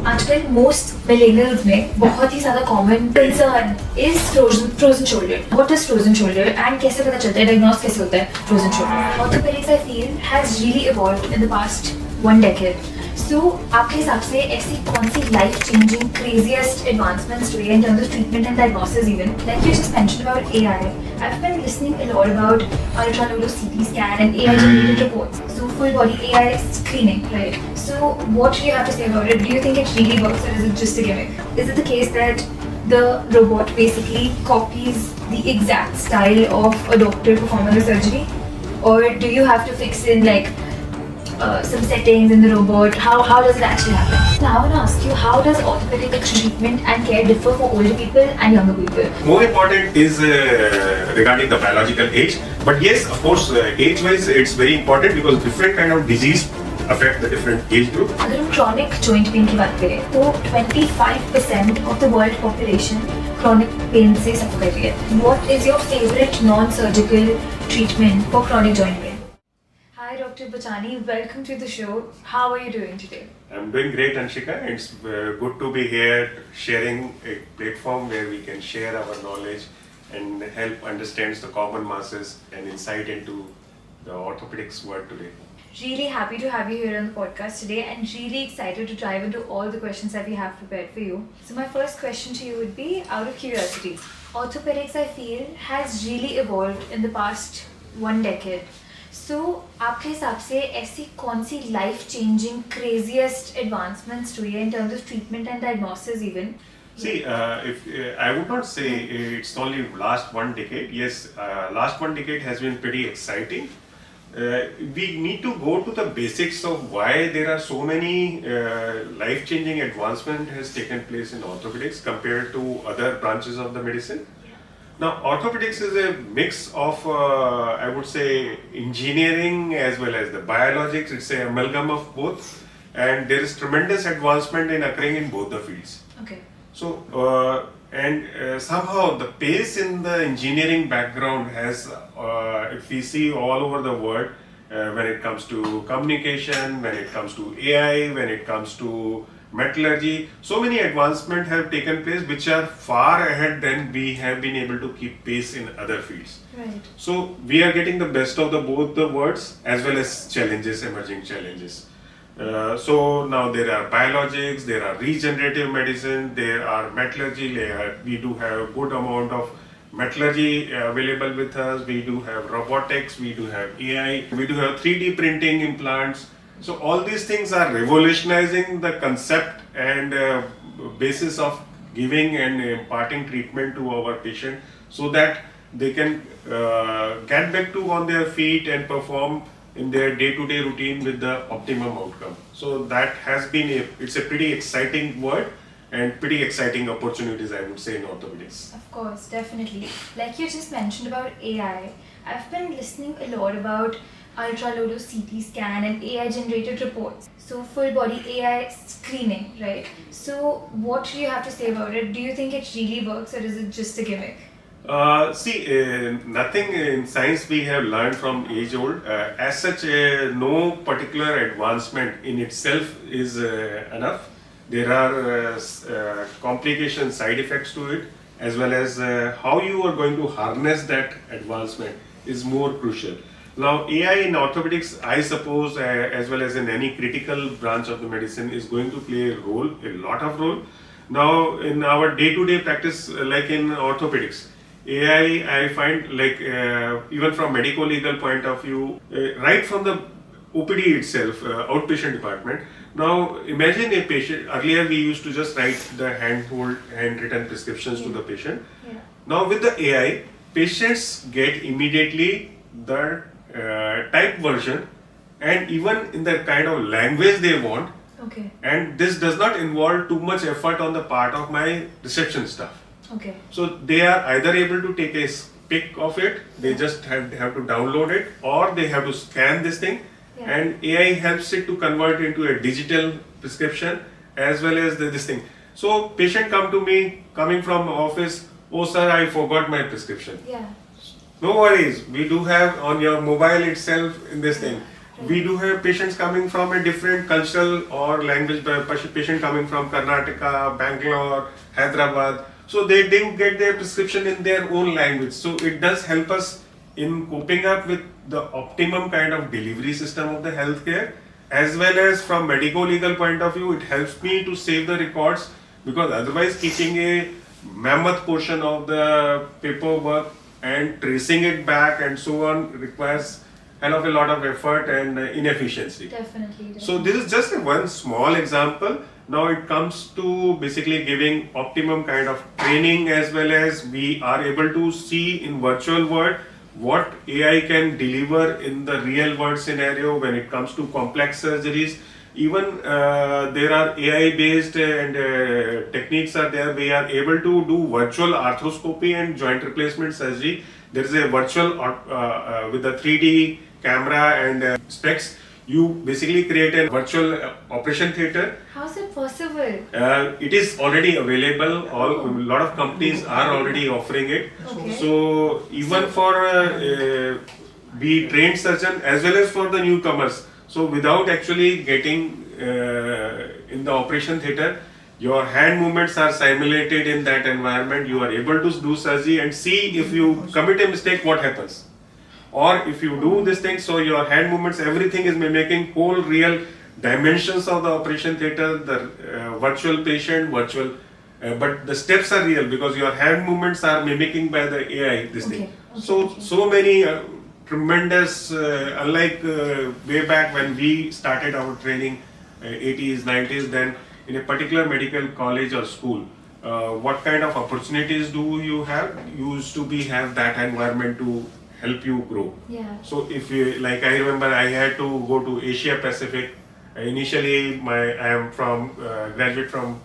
आजकल most millennials में बहुत ही ज्यादा common concern is frozen shoulder. What is frozen shoulder and कैसे पता चलता है, डायग्नोस कैसे होता है frozen shoulder? Orthopaedics I feel has really evolved in the past 1 decade. So, आपके हिसाब से ऐसी कौन सी लाइफ चेंजिंग क्रेजिएस्ट एडवांसमेंट्स हुई in terms of treatment and diagnosis even? Like you just mentioned about AI, I've been listening a lot about ultra-low CT scan and AI generated reports. So full body AI screening, right? So what do you have to say about it? Do you think it really works or is it just a gimmick? Is it the case that the robot basically copies the exact style of a doctor performing a surgery? Or do you have to fix in like some settings in the robot? How does it actually happen? Now I want to ask you, how does orthopedic treatment and care differ for older people and younger people? More important is regarding the biological age. But yes, of course, age-wise, it's very important because different kind of disease affect the different age group. अगर हम chronic joint pain की बात करें तो 25% of the world population chronic pain से suffer कर रही है. What is your favorite non-surgical treatment for chronic joint pain? Hi Dr. Bachani, welcome to the show. How are you doing today? I'm doing great, Anshika. It's good to be here sharing a platform where we can share our knowledge and help understand the common masses and insight into the orthopedics world today. Really happy to have you here on the podcast today and really excited to dive into all the questions that we have prepared for you. So my first question to you would be, out of curiosity, orthopedics I feel has really evolved in the past 1 decade. So आपके हिसाब से ऐसी कौन सी life changing craziest advancements हुई है in terms of treatment and diagnosis even? See, if I would not say it's only last 1 decade. Yes, last 1 decade has been pretty exciting. We need to go to the basics of why there are so many life-changing advancement has taken place in orthopedics compared to other branches of the medicine. Now, orthopedics is a mix of, I would say, engineering as well as the biologics. It's an amalgam of both, and there is tremendous advancement in occurring in both the fields. Okay. So, somehow the pace in the engineering background has, if we see all over the world, when it comes to communication, when it comes to AI, when it comes to metallurgy, so many advancements have taken place which are far ahead than we have been able to keep pace in other fields. Right. So we are getting the best of both the worlds as well as challenges, emerging challenges. So now there are biologics, there are regenerative medicine, there are metallurgy. We do have a good amount of metallurgy available with us. We do have robotics, we do have AI, we do have 3D printing implants. So all these things are revolutionizing the concept and basis of giving and imparting treatment to our patient so that they can get back to on their feet and perform in their day-to-day routine with the optimum outcome. So that has been it's a pretty exciting word and pretty exciting opportunities, I would say, in orthopedics. Of course, definitely. Like you just mentioned about AI, I've been listening a lot about ultra-low CT scan and AI generated reports. So full body AI screening, right? So what do you have to say about it? Do you think it really works or is it just a gimmick? See, nothing in science we have learned from age old. As such, no particular advancement in itself is enough. There are complication side effects to it, as well as how you are going to harness that advancement is more crucial. Now, AI in orthopedics, I suppose, as well as in any critical branch of the medicine, is going to play a role, a lot of role. Now, in our day-to-day practice, like in orthopedics, AI, I find like even from medico-legal point of view, right from the OPD itself, outpatient department. Now, imagine a patient. Earlier, we used to just write the handwritten prescriptions to the patient. Yeah. Now, with the AI, patients get immediately the type version and even in the kind of language they want. Okay. And this does not involve too much effort on the part of my reception staff. Okay. So they are either able to take a pic of it, they just have to download it, or they have to scan this thing, and AI helps it to convert into a digital prescription as well as this thing. So patient come to me coming from office, oh sir, I forgot my prescription. Yeah. No worries, we do have on your mobile itself in this thing. We do have patients coming from a different cultural or language, patient coming from Karnataka, Bangalore, Hyderabad. So they do get their prescription in their own language. So it does help us in coping up with the optimum kind of delivery system of the healthcare, as well as from medico legal point of view, it helps me to save the records, because otherwise keeping a mammoth portion of the paperwork and tracing it back and so on requires hell of a lot of effort and inefficiency. Definitely. So this is just one small example. Now it comes to basically giving optimum kind of training, as well as we are able to see in virtual world what AI can deliver in the real world scenario when it comes to complex surgeries. Even there are AI based and techniques are there. We are able to do virtual arthroscopy and joint replacement surgery. There is a virtual with the 3D camera and specs. You basically create a virtual operation theater. How is it possible? It is already available. A lot of companies are already offering it. Okay. So even for the trained surgeon as well as for the newcomers. So without actually getting in the operation theater, your hand movements are simulated in that environment. You are able to do surgery and see if you commit a mistake, what happens. Or if you do this thing, so your hand movements, everything is mimicking whole real dimensions of the operation theater, the virtual patient, but the steps are real because your hand movements are mimicking by the AI this thing. So many tremendous, unlike way back when we started our training, 80s, 90s, then in a particular medical college or school, what kind of opportunities do you have? You used to have that environment to help you grow. Yeah. So if you, like I remember I had to go to Asia Pacific. Initially I am from graduate from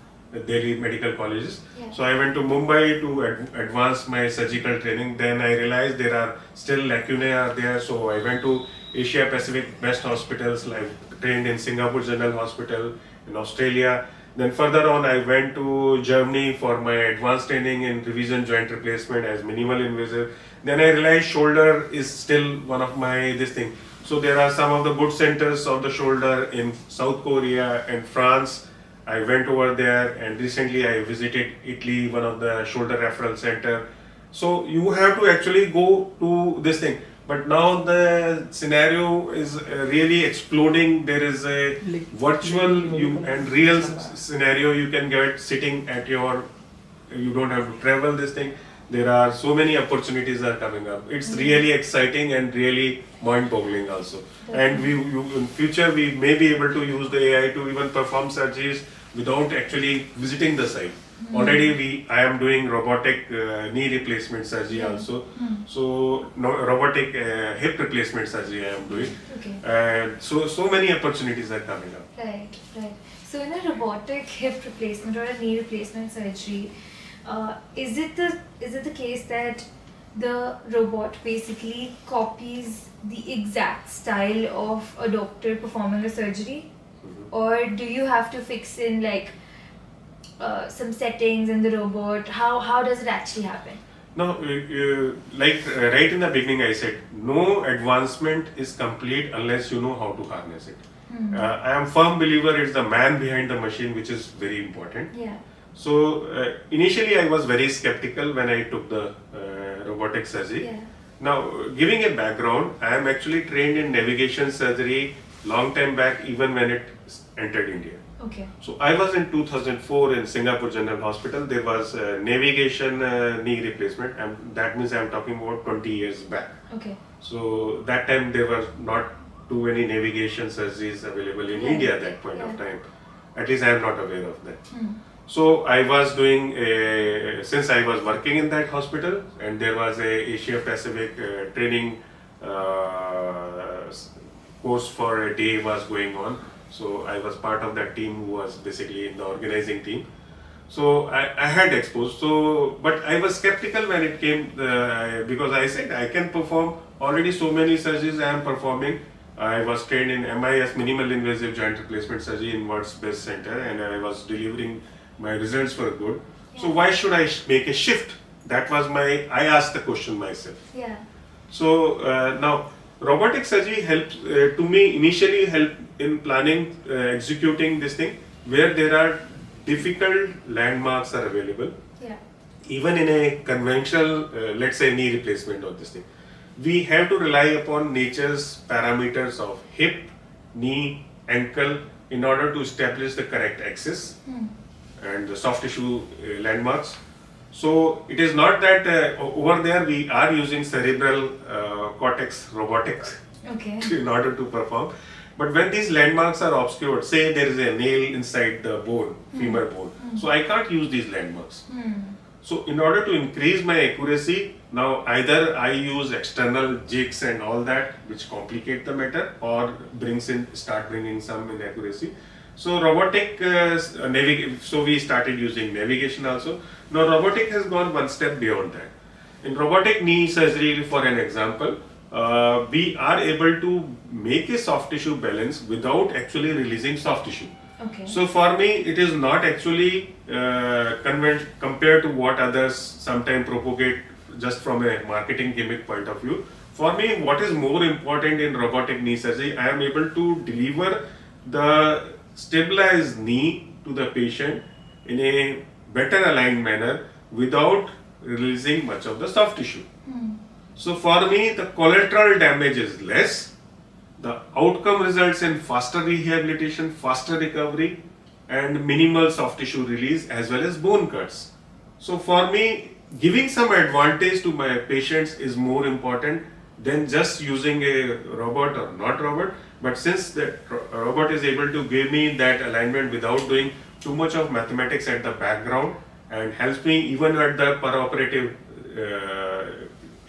Delhi medical colleges. Yeah. So I went to Mumbai to advance my surgical training. Then I realized there are still lacunae are there. So I went to Asia Pacific best hospitals, like trained in Singapore General Hospital, in Australia. Then further on I went to Germany for my advanced training in revision joint replacement as minimal invasive. Then I realized shoulder is still one of my this thing. So there are some of the good centers of the shoulder in South Korea and France. I went over there, and recently I visited Italy, one of the shoulder referral center. So you have to actually go to this thing. But now the scenario is really exploding. There is a virtual and real scenario you can get sitting at your, you don't have to travel this thing. There are so many opportunities are coming up. It's really exciting and really mind-boggling also. And in future we may be able to use the AI to even perform surgeries without actually visiting the site. Already I am doing robotic knee replacement surgery also. So robotic hip replacement surgery I am doing. Okay. And so many opportunities are coming up. Right. So in a robotic hip replacement or a knee replacement surgery, is it the case that the robot basically copies the exact style of a doctor performing a surgery, or do you have to fix in like some settings in the robot? How does it actually happen? No, like right in the beginning I said, no advancement is complete unless you know how to harness it. I am firm believer it's the man behind the machine which is very important. Yeah. So initially I was very skeptical when I took the robotic surgery. Yeah. Now giving a background, I am actually trained in navigation surgery long time back, even when it entered India. Okay. So I was in 2004 in Singapore General Hospital. There was navigation knee replacement, and that means I am talking about 20 years back. Okay. So that time there were not too many navigation surgeries available in India at that point of time. At least I am not aware of that. So I was doing since I was working in that hospital, and there was a Asia Pacific training course for a day was going on. So I was part of that team who was basically in the organizing team. So I had exposed. So, but I was skeptical when it came because I said I can perform already so many surgeries I am performing. I was trained in MIS, minimal invasive joint replacement surgery in World's Best Center, and I was delivering my results were good. So why should I make a shift? That was I asked the question myself. Yeah. So now robotic surgery helps to me initially help in planning, executing this thing where there are difficult landmarks are available. Yeah. Even in a conventional, let's say knee replacement or this thing, we have to rely upon nature's parameters of hip, knee, ankle in order to establish the correct axis and the soft tissue landmarks. So it is not that over there we are using cerebral cortex robotics Okay. in order to perform. But when these landmarks are obscured, say there is a nail inside the bone, femur bone, so I can't use these landmarks. So in order to increase my accuracy, now either I use external jigs and all that, which complicate the matter, or start bringing some inaccuracy. So robotic so we started using navigation also. Now robotic has gone one step beyond that. In robotic knee surgery, for an example, we are able to make a soft tissue balance without actually releasing soft tissue. Okay. So for me, it is not actually compared to what others sometimes propagate just from a marketing gimmick point of view. For me, what is more important in robotic knee surgery, I am able to deliver the stabilized knee to the patient in a better aligned manner without releasing much of the soft tissue. So for me, the collateral damage is less. The outcome results in faster rehabilitation, faster recovery, and minimal soft tissue release as well as bone cuts. So for me, giving some advantage to my patients is more important than just using a robot or not robot. But since the robot is able to give me that alignment without doing too much of mathematics at the background and helps me even at the perioperative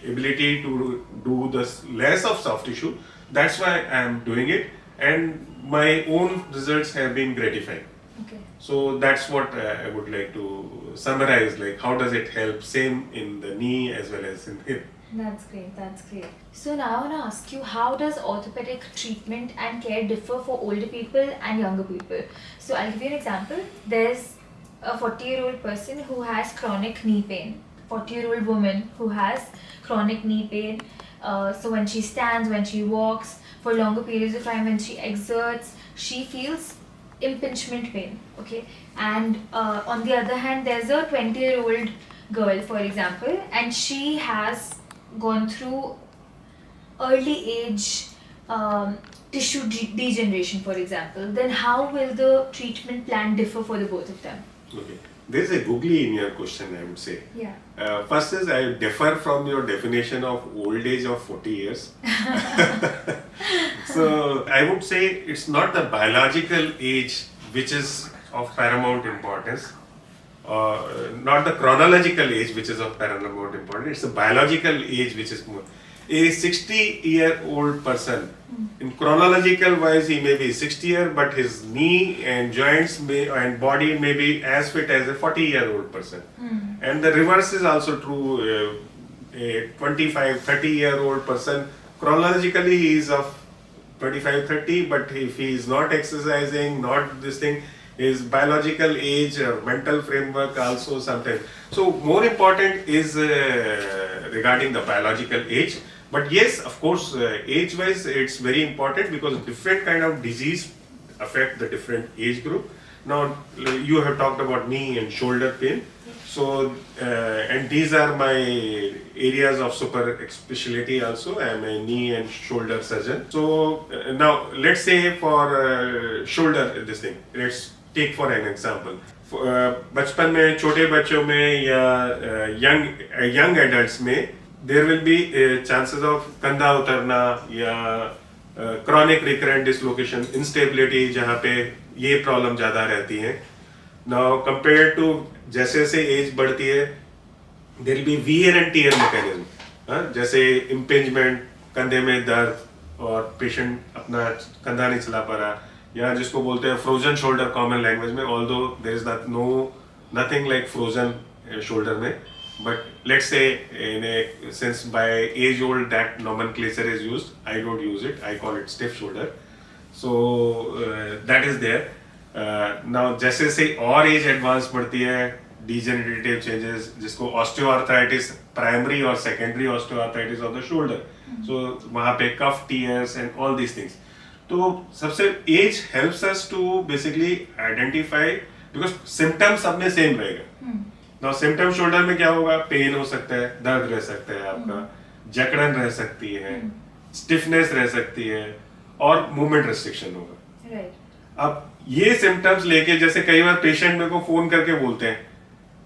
ability to do this less of soft tissue, that's why I am doing it, and my own results have been gratifying. Okay. So that's what I would like to summarize, like how does it help, same in the knee as well as in hip. That's great. That's great. So now I want to ask you, how does orthopedic treatment and care differ for older people and younger people? So I'll give you an example. There's a 40-year-old person who has chronic knee pain. 40-year-old woman who has chronic knee pain. So when she stands, when she walks, for longer periods of time, when she exerts, she feels impingement pain. Okay. And on the other hand, there's a 20-year-old girl, for example, and she has gone through early age tissue degeneration, for example. Then how will the treatment plan differ for the both of them? Okay. There's a googly in your question, I would say. Yeah. First is I differ from your definition of old age of 40 years. So I would say it's not the biological age which is of paramount importance, not the chronological age which is of paramount importance, it's the biological age which is more. A 60-year-old person, in chronological wise, he may be 60 year, but his knee and joints and body may be as fit as a 40-year-old person. And the reverse is also true. A 25, 30-year-old person, chronologically he is of 25, 30, but if he is not exercising, not this thing, his biological age or mental framework also sometimes. So more important is regarding the biological age. But yes, of course, age-wise, it's very important because different kind of disease affect the different age group. Now, you have talked about knee and shoulder pain. So, and these are my areas of super specialty also. I am a knee and shoulder surgeon. So, now let's say for shoulder, this thing, let's take for an example. बचपन में छोटे बच्चों में या young adults में there will be chances of कंधा उतरना या chronic recurrent dislocation, instability जहाँ पे ये प्रॉब्लम ज़्यादा रहती है. Now compared to जैसे जैसे एज बढ़ती है there will be wear and tear mechanism. जैसे impingement, कंधे में दर्द और पेशेंट अपना कंधा नहीं चला पा रहा, या जिसको बोलते हैं frozen shoulder common language में, although there is nothing like frozen shoulder में. But let's say since by age old that nomenclature is used, I don't use it. I call it stiff shoulder. So that is there. Now जैसे से और as advance बढ़ती है, degenerative changes, जिसको osteoarthritis primary और secondary osteoarthritis of the shoulder. So वहाँ पे cuff tears and all these things. तो सबसे age helps us to basically identify because symptoms सब में same रहेगा. Now symptom shoulder में क्या होगा? Pain हो सकता है, दर्द रह सकता है आपका, जकड़न रह सकती है, stiffness रह सकती है और movement restriction होगा. Right. अब ये सिम्टम्स लेके जैसे कई बार पेशेंट मेरे को फोन करके बोलते हैं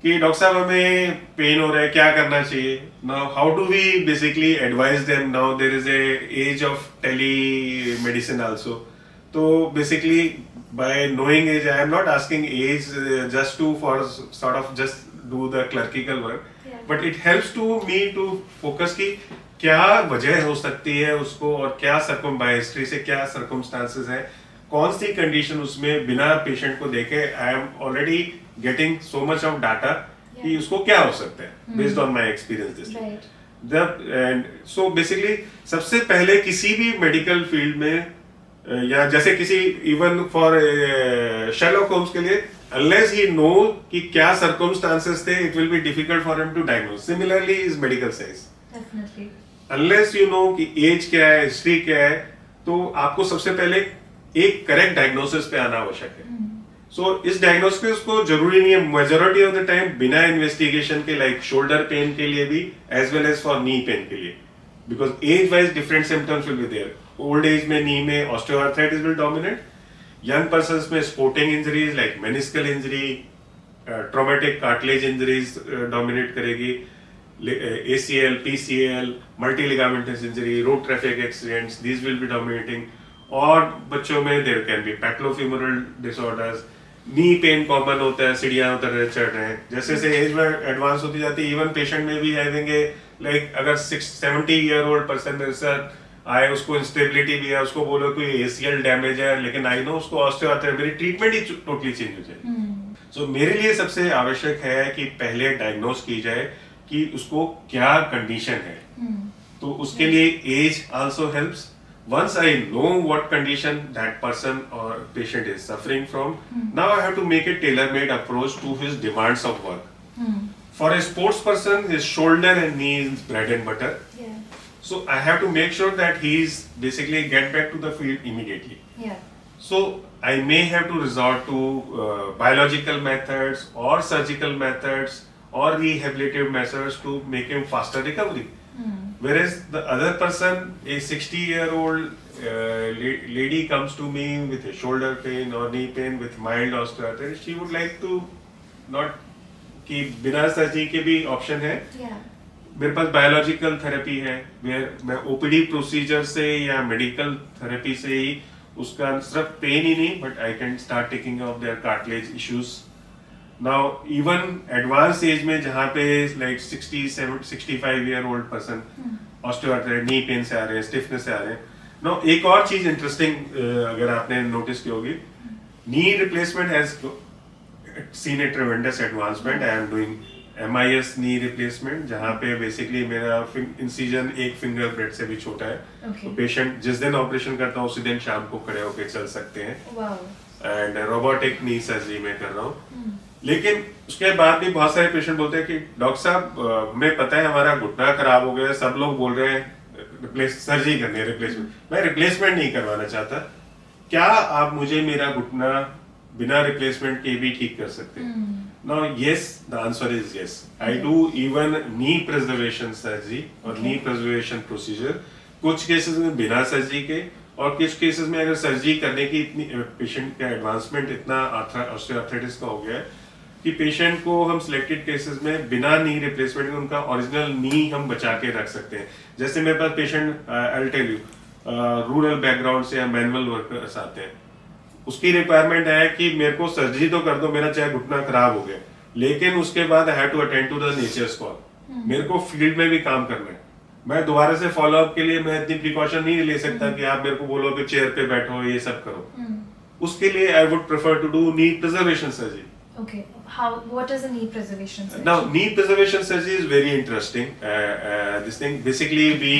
कि डॉक्टर साहब हमें पेन हो रहा है, क्या करना चाहिए. Now how do we basically advise them. Now there is a age of telemedicine also. तो basically by knowing as I am not asking as just to for sort of just do the clerical work, but it helps to me to focus की क्या वजह हो सकती है उसको और क्या बाय हिस्ट्री से क्या सर्कमस्टांसेस है, कौन सी कंडीशन उसमें बिना पेशेंट को देखे I am already getting so much of data कि उसको क्या हो सकता है based on my experience this. And so basically सबसे पहले किसी भी मेडिकल फील्ड में या जैसे किसी इवन फॉर शेरलॉक होम्स के लिए unless he know कि क्या circumstances थे, it will be difficult for him to diagnose. Similarly is medical science. Definitely. Unless you know कि age क्या है, history क्या है, तो आपको सबसे पहले एक करेक्ट डायग्नोसिस पे आना आवश्यक है. सो इस डायग्नोसिस को जरूरी नहीं है मेजॉरिटी ऑफ द टाइम बिना इन्वेस्टिगेशन के, लाइक शोल्डर पेन के लिए भी as well as for knee pain के लिए, because age wise different symptoms will be there. Old age में नी में osteoarthritis will dominate, young persons में sporting injuries like meniscal injury, traumatic cartilage injuries dominate करेगी, ACL, PCL, multi ligamentous injury, road traffic accidents, these will be dominating. और बच्चों में there can be patellofemoral disorders. Knee pain common होता है, सीढ़ियां उतर रहे चढ़ रहे हैं, जैसे जैसे एज में एडवांस होती जाती है. इवन पेशेंट में भी हैविंग लाइक अगर 70 ईयर ओल्ड पर्सन मेरे साथ आए, उसको इंस्टेबिलिटी भी है, उसको बोलो कोई ACL डैमेज है, लेकिन आई नो उसको ऑस्टियोआर्थराइटिस, मेरी ट्रीटमेंट ही टोटली चेंज हो जाएगी. सो मेरे लिए सबसे आवश्यक है कि पहले डायग्नोस की जाए कि उसको क्या कंडीशन है. तो उसके लिए age also helps. Once I know what condition that person or patient is suffering from, now I have to make a tailor-made approach to his demands of work. For a sports person, his shoulder and knee is bread and butter. Yeah. So I have to make sure that he's basically get back to the field immediately. Yeah. So I may have to resort to biological methods or surgical methods or rehabilitative methods to make him faster recovery. Whereas the other person, a 60-year-old lady comes to me with a shoulder pain or knee pain with mild osteoarthritis, she would like to not कि बिना surgery के भी option है. मेरे पास biological therapy है, मैं OPD procedure से या मेडिकल थेरेपी से ही उसका सिर्फ पेन ही नहीं, but I can start taking off their cartilage issues. Now even advance age में जहाँ पे like 65 year old person osteoarthritis knee pain से आ रहे हैं, स्टिफनेस से आ रहे हैं. नाउ एक और चीज इंटरेस्टिंग अगर आपने नोटिस की होगी, knee replacement has seen A ट्रेमेंडस advancement. I am doing MIS knee replacement, जहाँ पे बेसिकली मेरा इंसिजन एक फिंगर ब्रेड से भी छोटा है. तो पेशेंट जिस दिन ऑपरेशन करता हूँ उसी दिन शाम को खड़े होकर चल सकते हैं. एंड रोबोटिक नी सर्जरी में कर रहा हूँ. लेकिन उसके बाद भी बहुत सारे पेशेंट बोलते हैं कि डॉक्टर साहब हमें पता है हमारा घुटना खराब हो गया, सब लोग बोल रहे हैं सर्जरी करनी है, रिप्लेसमेंट. मैं रिप्लेसमेंट नहीं करवाना चाहता, क्या आप मुझे मेरा घुटना बिना रिप्लेसमेंट के भी ठीक कर सकते हैं? Now yes, the answer is yes. I do even knee preservation surgery or knee preservation procedure. कुछ केसेस में बिना सर्जरी के, और कुछ केसेस में अगर सर्जरी करने की इतनी पेशेंट का एडवांसमेंट इतना ऑस्टियोआर्थराइटिस का हो गया है कि पेशेंट को हम सिलेक्टेड केसेस में बिना नी रिप्लेसमेंट में उनका ओरिजिनल नी हम बचा के रख सकते हैं. जैसे मेरे पास patient I will tell you rural background से या मैनुअल वर्कर्स आते हैं, उसकी रिक्वायरमेंट है कि मेरे को सर्जरी तो कर दो, मेरा चाहे घुटना खराब हो गया, लेकिन उसके बाद I have to attend to the nature's call. मेरे को फील्ड में भी काम करना है. मैं दोबारा से फॉलो अप के लिए मैं इतनी प्रिकॉशन नहीं ले सकता कि आप मेरे को बोलो कि चेयर पे बैठो ये सब करो. उसके लिए I would prefer to do knee preservation surgery. Okay. What is a knee preservation surgery? Now, knee preservation surgery is very interesting. This thing basically we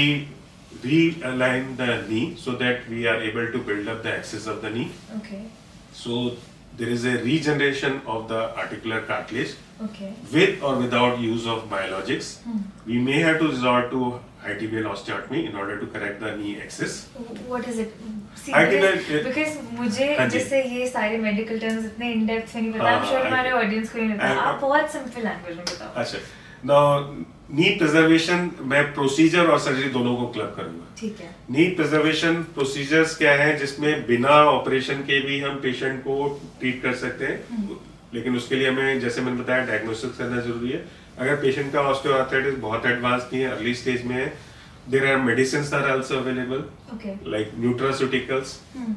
realign the knee so that we are able to build up the axis of the knee. Okay. So there is a regeneration of the articular cartilage Okay. with or without use of biologics. We may have to resort to high tibial osteotomy in order to correct the knee axis. What is it? See, Articular- because मुझे हाँ जी। जैसे ये सारे medical terms इतने in depth में नहीं पता, हाँ, I'm sure हमारे I- ऑडियंस को नहीं पता, I- आप बहुत सिंपल लैंग्वेज में बताओ। अच्छा, now knee preservation मैं प्रोसीजर और सर्जरी दोनों को क्लब करूंगा। ठीक है। नी प्रिजर्वेशन प्रोसीजर्स क्या है जिसमें बिना ऑपरेशन के भी हम पेशेंट को ट्रीट कर सकते हैं, लेकिन उसके लिए हमें जैसे मैंने बताया डायग्नोसिस करना जरूरी है। अगर पेशेंट का ऑस्टियोआर्थराइटिस बहुत एडवांस नहीं है, अर्ली स्टेज में है, there are medicines are also available Okay. like nutraceuticals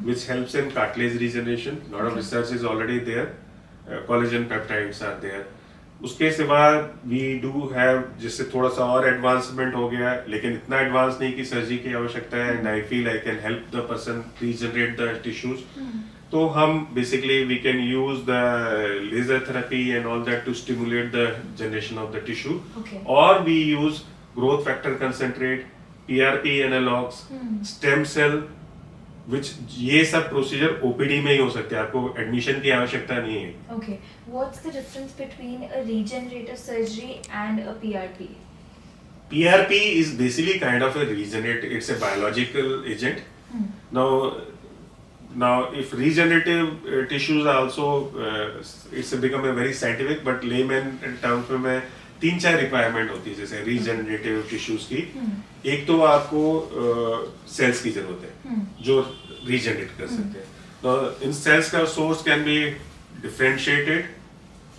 which helps in cartilage regeneration. Lot of research is already there. Collagen peptides are there. उसके सिवा वी डू हैव, जिससे थोड़ा सा और एडवांसमेंट हो गया, लेकिन इतना एडवांस नहीं कि सर्जरी की आवश्यकता है, and I feel I can help the person regenerate the tissues. तो हम basically we can use the laser therapy and all that to stimulate the generation of the tissue, Okay. और we use growth factor concentrate, PRP analogs, stem cell, which ये सब procedure OPD में ही हो सकते हैं, आपको एडमिशन की आवश्यकता नहीं है। Okay. What's the difference between a regenerative surgery and a PRP? PRP is basically kind of a regenerative, it's a biological agent. Now if regenerative tissues are also, it's become a very scientific, but layman terms में मैं 3-4 requirement होती है जैसे regenerative tissues की। एक तो आपको sales की जरूरत है जो रीजनरेट कर सकते हैं। तो इन सेल्स का सोर्स कैन बी डिफरेंशिएटेड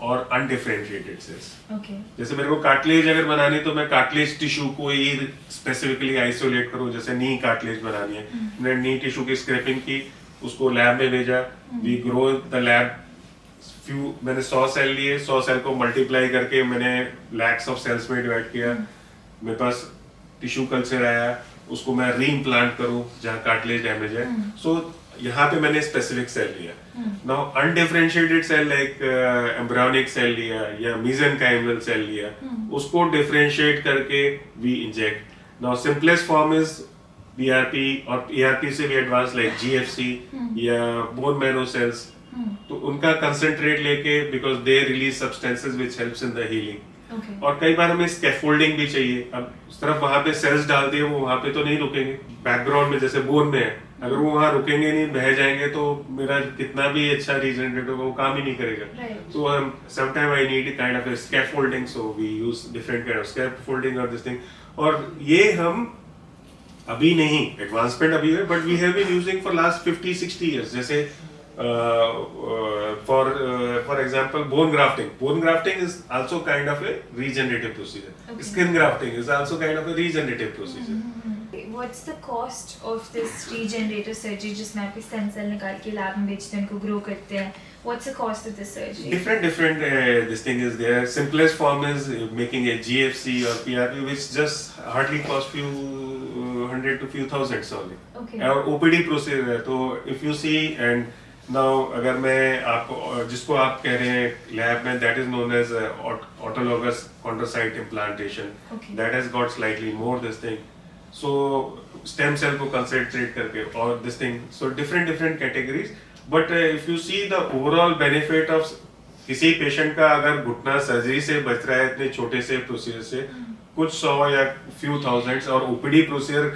और अनडिफरेंशिएटेड सेल्स। Okay. जैसे मेरे को कार्टिलेज अगर बनानी है तो मैं कार्टिलेज टिश्यू को ही स्पेसिफिकली आइसोलेट करूं, जैसे नी कार्टिलेज बनानी है, मैंने नी टिश्यू की स्क्रैपिंग की, उसको लैब में भेजा, वी ग्रो द लैब, मैंने 100 सेल लिए, 100 सेल को मल्टीप्लाई करके मैंने लैक्स ऑफ सेल्स में डिवाइड किया, मेरे पास टिश्यू कल्चर आया, उसको मैं री इम्प्लांट करूं जहाँ कार्टिलेज डैमेज है। सो यहाँ पे मैंने स्पेसिफिक सेल लिया। Now undifferentiated cell like embryonic cell लिया या मेसेनकाइमल सेल लिया, उसको डिफरेंशिएट करके we inject. Now simplest form is BRP, और ईआरपी से भी एडवांस लाइक जीएफसी या बोन मैरो सेल्स, तो उनका कंसंट्रेट लेके because they release substances which helps in the healing. Okay. और कई बार हमें स्कैफोल्डिंग भी चाहिए। अब सिर्फ वहां पे सेल्स डाल दिए, वो वहां पे तो नहीं रुकेंगे, बैकग्राउंड में जैसे बोन में है, अगर वो वहां रुकेंगे नहीं, बह जाएंगे, तो मेरा कितना भी अच्छा रीजनरेट होगा वो काम ही नहीं करेगा। Right. तो sometime I need kind of scaffolding, so we use different kind of scaffolding और दिस थिंग। और ये हम अभी नहीं, एडवांसमेंट अभी है, but we have been using for last 50-60 years. जैसे for example bone grafting is also kind of a regenerative procedure. Okay. Skin grafting is also kind of a regenerative procedure. What's the cost of this regenerative surgery जिसमें आपके stem cell निकाल के lab में बेचते हैं, उनको grow करते हैं? What's the cost of this surgery? Different this thing is there. Simplest form is making a GFC or PRP, which just hardly cost few hundred to few thousands only. Okay. और OPD procedure है, तो if you see and now अगर मैं आपको जिसको आप कह रहे हैं लैब में, that is known as autologous chondrocyte implantation. Okay. That has got slightly more this thing. So stem cell को concentrate करके और this thing, so different categories. But if you see the overall benefit of किसी patient का अगर घुटना surgery से बच रहा है इतने छोटे से प्रोसीजर से, कुछ 100 या few thousands, और OPD procedure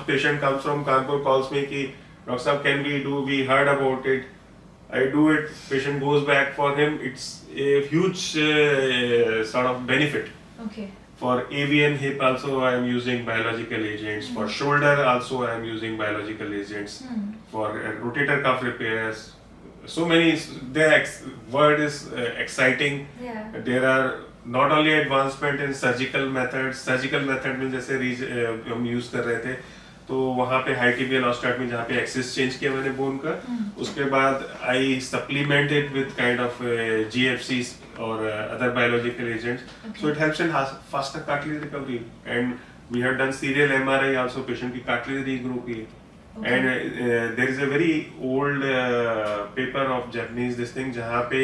patient comes from Kanpur calls में कि डॉक्टर साहब can we do, we heard about it, I do it, patient goes back, for him it's a huge sort of benefit. Okay. For AVN hip also I am using biological agents. For shoulder also I am using biological agents. For rotator cuff repairs, so many. The word is exciting. Yeah. There are not only advancement in surgical methods. Surgical method में जैसे हम use कर रहे थे, तो वहाँ पे high tibial osteotomy जहाँ पे एक्सिस चेंज किया मैंने बोन का, उसके बाद I supplemented with kind of GFCs और other biological agents, so it helps in faster cartilage recovery, and we have done serial MRI also, patient की कार्टिलेज रीग्रो की, and there is a very old paper of Japanese this thing जहाँ पे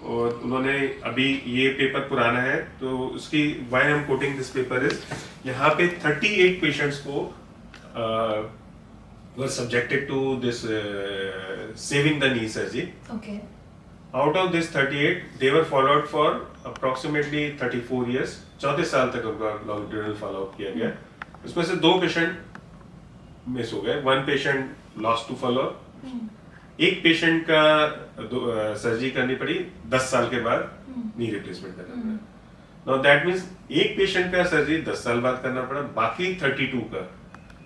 और उन्होंने, अभी ये paper पुराना है तो उसकी why I am quoting this paper is, यहाँ पे 38 पेशेंट्स को were subjected to this saving the knee surgery. Okay. Out of this 38, they were followed for approximately 34 years. 34 साल तक उनका longitudinal follow up किया गया. उसमें से 2 पेशेंट मिस हो गए. 1 पेशेंट लॉस्ट टू फॉलो. एक पेशेंट का सर्जरी करनी पड़ी 10 साल के बाद नी रिप्लेसमेंट करना पड़ा. नाउ दैट मींस एक पेशेंट का सर्जरी 10 साल बाद करना पड़ा. बाकी 32 का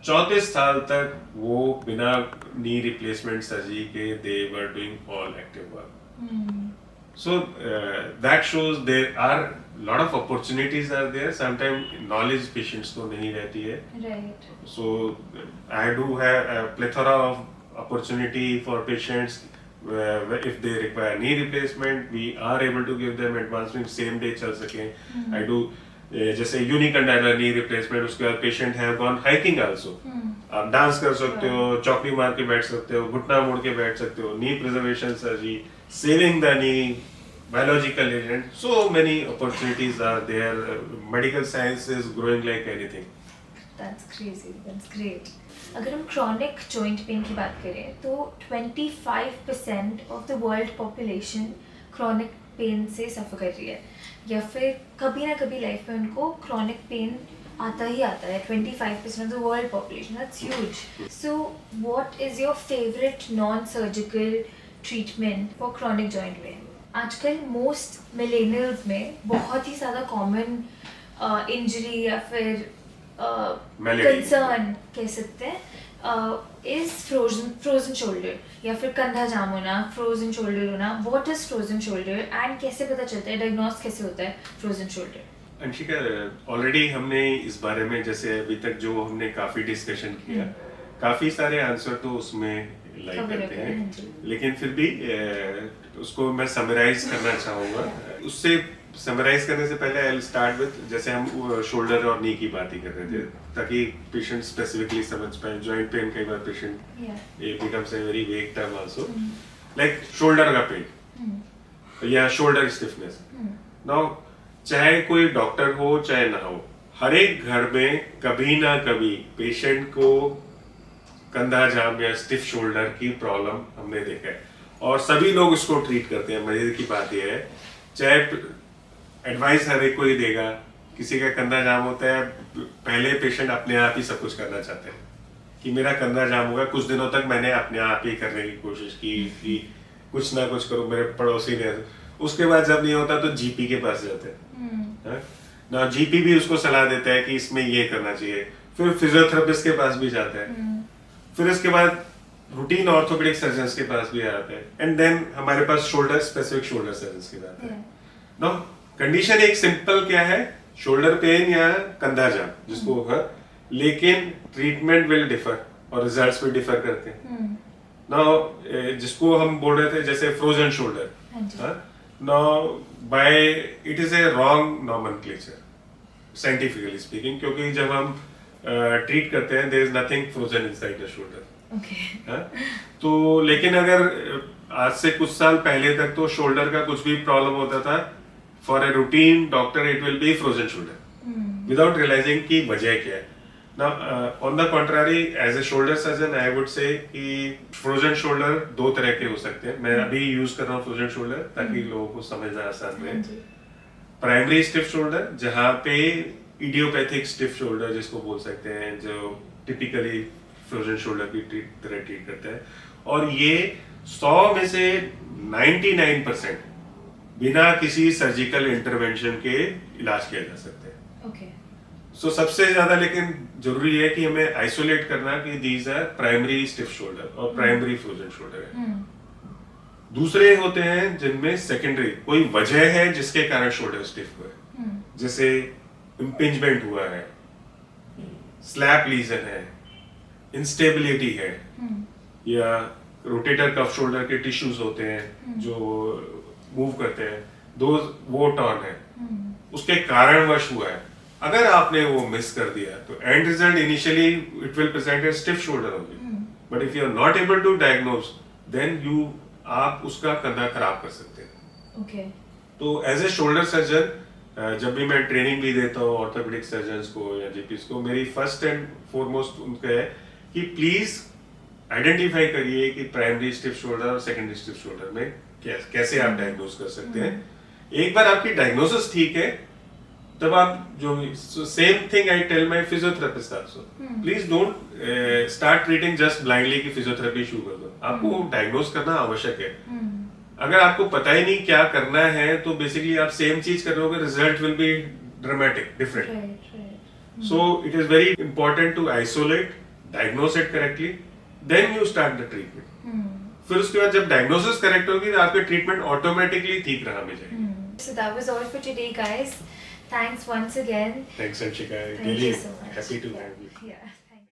34 साल तक वो बिना नी रिप्लेसमेंट सर्जरी के they were doing all active work. So that shows there are lot of opportunities are there. Sometimes knowledge patients को नहीं रहती है. Right. So I do have a plethora of opportunity for patients. If they require knee replacement, we are able to give them advancement same day चल सके. I do जैसे unicondylar knee replacement. उसके बाद patient have gone hiking also. आप dance कर सकते हो, चौकड़ी मार के बैठ सकते हो, घुटना मोड़ के बैठ सकते हो. Knee preservation surgery, saving the knee, biological agent, so many opportunities are there. Medical science is growing like anything. That's crazy. That's great. अगर हम chronic joint pain की बात करें तो 25% of the world population chronic pain से suffer कर रही है या फिर कभी ना कभी लाइफ में उनको chronic pain आता ही आता है. 25% of the world population. That's huge. So what is your favorite non-surgical treatment for chronic joint pain? आजकल मोस्ट मिलेनियल्स में बहुत ही ज़्यादा कॉमन इंजरी या फिर कंसर्न कह सकते हैं इज फ्रोजन शोल्डर या फिर कंधा जाम होना, फ्रोजन शोल्डर होना. What is frozen shoulder and कैसे पता चलता है, डायग्नोस कैसे होता है फ्रोजन शोल्डर? अंशिका, ऑलरेडी हमने इस बारे में जैसे अभी तक जो हमने काफी डिस्कशन किया, काफी सारे आंसर तो उसमें लाइक करते हैं, लेकिन फिर भी उसको मैं समराइज करना चाहूँगा. उससे समराइज करने से पहले आई विल स्टार्ट विद, जैसे हम शोल्डर और नी की बात ही कर रहे थे, ताकि पेशेंट स्पेसिफिकली समझ पाए. जॉइंट पेन कई बार patient it becomes a very vague term also, like shoulder का पेन या शोल्डर स्टिफनेस. नाउ चाहे कोई डॉक्टर हो चाहे ना हो, हर एक घर में कभी ना कभी पेशेंट को कंधा जाम या स्टिफ शोल्डर की प्रॉब्लम हमने देखा है और सभी लोग उसको ट्रीट करते हैं. मजे की बात यह है, चाहे एडवाइस हर एक को ही देगा, किसी का कंधा जाम होता है, पहले पेशेंट अपने आप ही सब कुछ करना चाहते हैं कि मेरा कंधा जाम होगा. कुछ दिनों तक मैंने अपने आप ही करने की कोशिश की कि कुछ ना कुछ करूं, मेरे पड़ोसी ने. उसके बाद जब नहीं होता तो जीपी के पास जाते हैं ना. जीपी भी उसको सलाह देता है कि इसमें ये करना चाहिए. फिर फिजियोथेरेपिस्ट के पास भी जाता है. फिर इसके बाद रूटीन ऑर्थोपेडिक सर्जन्स के पास भी आते हैं. एंड देन हमारे पास शोल्डर स्पेसिफिक शोल्डर सर्जन्स के आते हैं. नो कंडीशन एक सिंपल क्या है, शोल्डर पेन या कंधा जाम जिसको होगा, लेकिन ट्रीटमेंट विल डिफर और रिजल्ट्स भी डिफर करते हैं. नाउ जिसको हम बोल रहे थे जैसे frozen shoulder, now by it is a wrong nomenclature scientifically speaking, क्योंकि जब हम ट्रीट करते हैं there is nothing frozen inside the shoulder. तो लेकिन अगर आज से कुछ साल पहले तक तो शोल्डर का कुछ भी प्रॉब्लम होता था, for a routine doctor it will be frozen shoulder without realizing की वजह क्या है. Now on the contrary, as a shoulder surgeon I would say कि फ्रोजन शोल्डर 2 तरह के हो सकते हैं. मैं अभी यूज कर रहा हूँ फ्रोजन शोल्डर ताकि लोगों को समझना आसान रहे. प्राइमरी स्टिफ शोल्डर, जहाँ पे इडियोपैथिक स्टिफ शोल्डर जिसको बोल सकते हैं, जो टिपिकली फ्रोजन शोल्डर की तरह ट्रीट करता है, और ये 100 में से 99% बिना किसी सर्जिकल इंटरवेंशन के इलाज किया जा सकता है. okay. सो सबसे ज्यादा लेकिन जरूरी है कि हमें आइसोलेट करना कि these are primary stiff shoulder और प्राइमरी फ्रोजन शोल्डर है. दूसरे होते हैं जिनमें सेकेंडरी कोई वजह है जिसके कारण शोल्डर स्टिफ हुआ है, जैसे इम्पिंजमेंट हुआ है, स्लैप लीजन है, इंस्टेबिलिटी है, या रोटेटर कफ शोल्डर के टिश्यूज होते हैं जो मूव करते हैं, वो टर्न है, उसके कारणवश हुआ है. अगर आपने वो मिस कर दिया तो end result initially it will present a stiff shoulder only, but if you are not able to diagnose then आप उसका कंधा खराब कर सकते हैं. okay. तो एज ए शोल्डर सर्जन जब भी मैं ट्रेनिंग भी देता हूँ ऑर्थोपेडिक सर्जन्स को या जीपीस को, मेरी फर्स्ट एंड फॉरमोस्ट उनका है कि प्लीज आइडेंटिफाई करिए कि प्राइमरी स्टिफ शोल्डर और सेकेंडरी स्टिफ शोल्डर में कैसे आप डायग्नोज कर सकते हैं। एक बार आपकी डायग्नोसिस ठीक है, तब आप जो same thing I tell my physiotherapist also, please don't start treating just blindly कि फिजियोथेरेपी शुरू कर दो। आपको डायग्नोज करना आवश्यक है। अगर आपको पता ही नहीं क्या करना है तो बेसिकली आप सेम चीज कर रहे हो, result will be dramatic different. So it is very important to isolate, diagnose it correctly, then you start the treatment. फिर उसके बाद जब डायग्नोसिस करेक्ट होगी तो आपके ट्रीटमेंट ऑटोमेटिकली ठीक राह में जाएगी। So that was all for today, guys. Thanks once again. Thanks, Anshika. Thank Really you so much. happy to have you. Yeah.